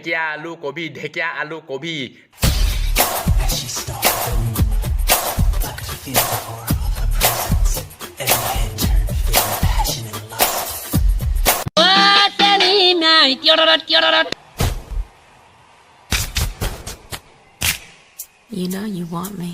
ঢেকীয়া আলু কবি ঢেকীয়া আলু কবি You know you want me.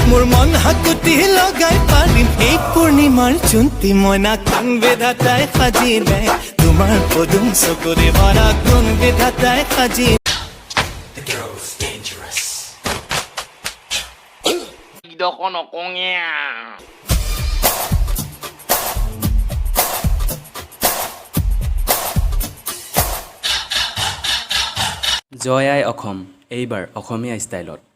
মোৰ মন হাকুতি লগাই পাৰিম এই পূৰ্ণিমাৰ চুন্তি মইনা কোন বিধাতাই সাজিলে তোমাৰ পদুম চকুৰে ভৰা কোন বিধাতাই সাজি দেখোন অকঙিয়া জয় আই অসম এইবাৰ অসমীয়া ষ্টাইলত